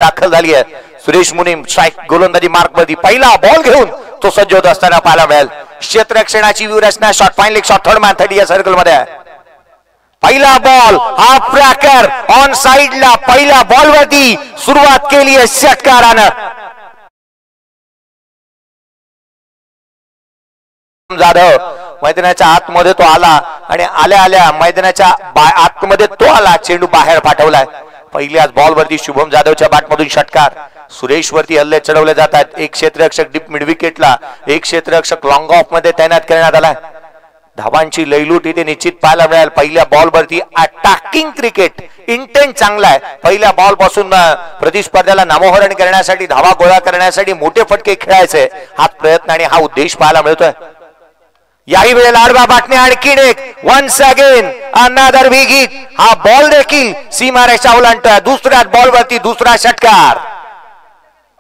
दाखल झाली आहे. सुरेश मुनीम स्ट्राइक गोलंदाजी मार्क मध्ये पहिला बॉल घेऊन तो सज्ज होत असताना पाहायला मिळेल. क्षेत्ररक्षणाची व्यूरचना shot fine leg shot third man 30 या सर्कल मध्ये आहे. पहिला बॉल हाफ ब्रॅकर ऑन साइडला पहिल्या बॉल वरती सुरुवात केली आहे षटकारानं. जाधव मैदानाच्या आतमध्ये तो आला आणि आल्या आल्या मैदानाच्या आतमध्ये तो आला, चेंडू बाहेर पाठवलाय. पहिल्याच बॉल वरती शुभम जाधवच्या बॅटमधून षटकार. सुरेश वरती हल्ले चढवले जातात. एक क्षेत्ररक्षक डीप मिड विकेटला, एक क्षेत्ररक्षक लॉंग ऑफ मध्ये तैनात करण्यात आलाय. धावांची लयलूट इथे निश्चित पाहायला मिळेल. पहिल्या बॉल वरती अटॅकिंग क्रिकेट इंटेंट चांगला आहे. पहिल्या बॉल पासून प्रतिस्पर्ध्याला नामोहरण करण्यासाठी, धावा गोळा करण्यासाठी मोठे फटके खेळायचे हा प्रयत्न आणि हा उद्देश पाहायला मिळतोय. याही वेळेला आडवा बाटणे आणखीन एक once again another big hit. हा बॉल देखील सीमारेषा ओलांडतोय. दुसऱ्या बॉल वरती दुसरा षटकार.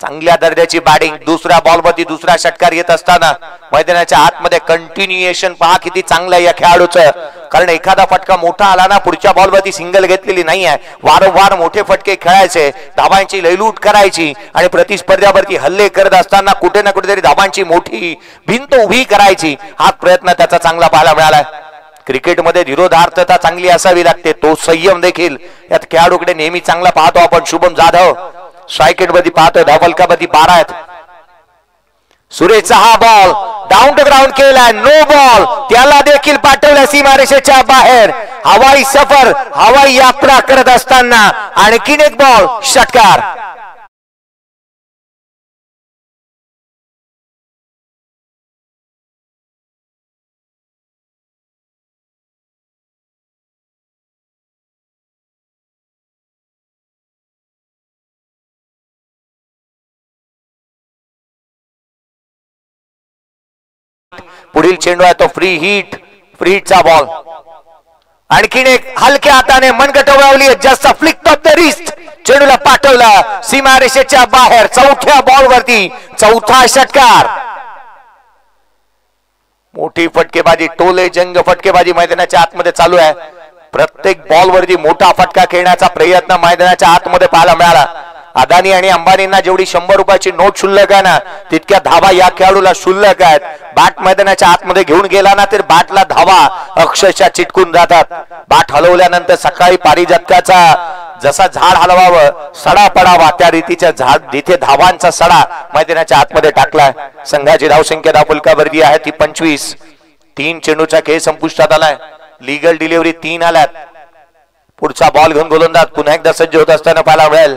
चांगल्या दर्जाची बॅटिंग. दुसऱ्या बॉल वरती दुसरा षटकार येत असताना मैदानाच्या आतमध्ये कंटिन्युएशन पहा किती चांगलं आहे या खेळाडूचं. कारण एखादा फटका मोठा आला ना, पुढच्या बॉल वरती सिंगल घेतलेली नाही आहे. वारंवार मोठे फटके खेळायचे, धावांची लयलूट करायची आणि प्रतिस्पर्ध्यावरती हल्ले करत असताना कुठे ना कुठेतरी धावांची मोठी भिंत उभी करायची. हा प्रयत्न त्याचा चांगला पाहायला मिळालाय. क्रिकेटमध्ये धीरोधार्तता चांगली असावी लागते. तो संयम देखील यात खेळाडूकडे नेहमी चांगला पाहतो आपण. शुभम जाधव स्ट्राइक मध्ये पाहतोय. धावफलकामध्ये 12 आहेत. सुरेशचा हा बॉल डाऊन टू ग्राउंड केला, नो बॉल. त्याला देखील पाठवलं सीमारेषेच्या बाहेर. हवाई सफर, हवाई यात्रा करत असताना आणखीन एक बॉल षटकार. पुढील चेंडू आहे तो फ्री हिटचा बॉल. आणखीन एक हलक्या हाताने मनगट वळवली, just flick of the wrist. चेंडूला पाठवला सीमारेषेच्या बाहेर. चौथ्या बॉल वरती चौथा षटकार. मोठी फटकेबाजी, टोले जंग फटकेबाजी मैदानाच्या आतमध्ये चालू आहे. प्रत्येक बॉल वरती मोठा फटका खेळण्याचा प्रयत्न मैदानाच्या आतमध्ये पाहायला मिळाला. अदानी आणि अंबानींना जेवढी 100 रुपयाची नोट शुल्लक आहे ना, तितक्या धावा या खेळाडूला शुल्लक आहेत. बॅट मैदानाच्या आतमध्ये घेऊन गेला ना, तर बॅटला धावा अक्षरशः चिटकून जातात. बॅट हलवल्यानंतर सकाळी पारिजातकाचा जसा झाड हलवावं, सडा पडावा, त्या रीतीच्या झाड जिथे धावांचा सडा मैदानाच्या आतमध्ये टाकलाय. संघाची धावसंख्या धावफलकावरती आहे ती 25. 3 चेंडूचा खेळ संपुष्टात आलाय. लीगल डिलिव्हरी 3 आल्यात. पुढचा बॉल घेऊन गोलंदाज पुन्हा एकदा सज्ज होत असताना पाहायला मिळेल.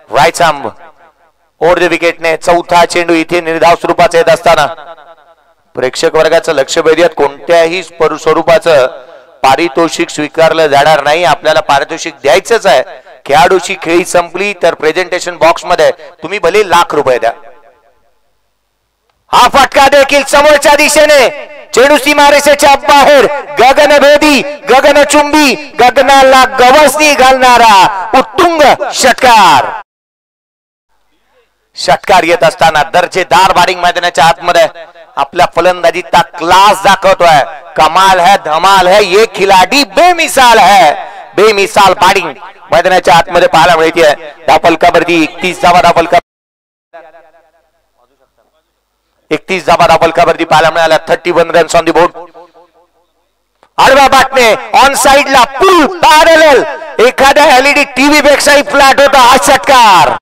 राईट आर्म ओव्हर द विकेटने चौथा चेंडू इथे निर्धाव स्वरूपाचा येत असताना प्रेक्षक वर्गाचं लक्ष वेधूयात. कोणत्याही स्वरूपाचं पारितोषिक स्वीकारलं जाणार नाही. आपल्याला पारितोषिक द्यायचंच आहे. खेळाडूची खेळी संपली तर प्रेझेंटेशन बॉक्स मध्ये तुम्ही भले ₹1,00,000 द्या. हा फटका देखील समोरच्या दिशेने. चेंडू सीमारेषेच्या बाहेर. गगनभेदी, गगनचुंबी, गगनाला गवसणी घालणारा उत्तुंग षटकार. षटकार येत असताना दर्जेदार बॅटिंग मैदानाच्या आतमध्ये आपल्या फलंदाजीचा क्लास दाखवतोय. कमाल है, धमाल है, ये खिलाडी बेमिसाल है. बेमिसाल बॅटिंग मैदानाच्या आतमध्ये पाहायला मिळते. धावफलकावरती 31 धावा धावफलका 31 धावा धावफलकावरती पाहायला मिळाल्या. 31 रन्स ऑन दी बोर्ड. आडव्या बॅटने ऑन साइडला पुल पॅरलल एखाद्या LED टीव्ही पेक्षाही फ्लॅट होता हा षटकार.